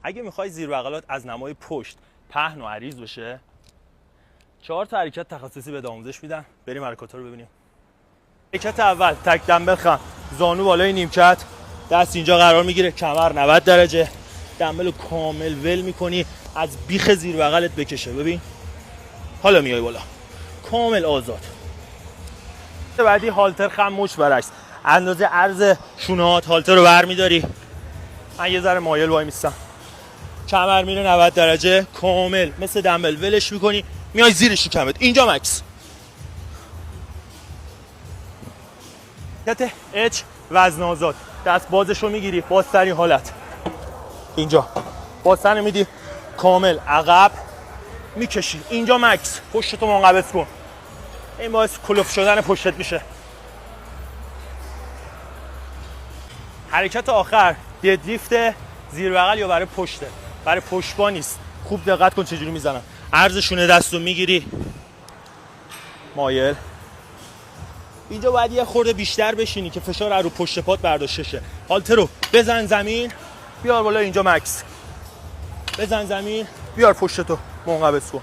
اگه میخوای زیر بغلات از نمای پشت پهن و عریض بشه 4 تا حرکت تخصصی به آموزش میدم. بریم حرکات‌ها رو ببینیم. حرکت اول تک دمبل خم، زانو بالای نیمکت، دست اینجا قرار میگیره، کمر 90 درجه، دمبل رو کامل ول میکنی، از بیخ زیر بغلت بکشه. ببین حالا میای بالا کامل آزاد. بعدی هالتر خم مچ برعکس، اندازه عرض شونه‌هات هالتر رو برمیداری. من یه ذره مایل وای میستم، کمر میره 90 درجه، کامل مثل دمبل ولش میکنی، میای زیر شکمت اینجا مکس. حرکت اچ وزن آزاد، دست بازشو میگیری، بازترین حالت اینجا، بازتر میدی کامل عقب میکشی اینجا مکس. پشتتو منقبض کن، این باعث کلوف شدن پشتت میشه. حرکت آخر ددلیفت زیر بغل یا برای پشته، برای پشتبان نیست. خوب دقت کن چجوری میزنم. عرض شونه دستو میگیری، مایل اینجا باید یه خورده بیشتر بشینی که فشار رو پشت پات برداشته شه. هالتر رو بزن زمین، بیار بالا اینجا مکس، بزن زمین، بیار پشتتو منقبض کن.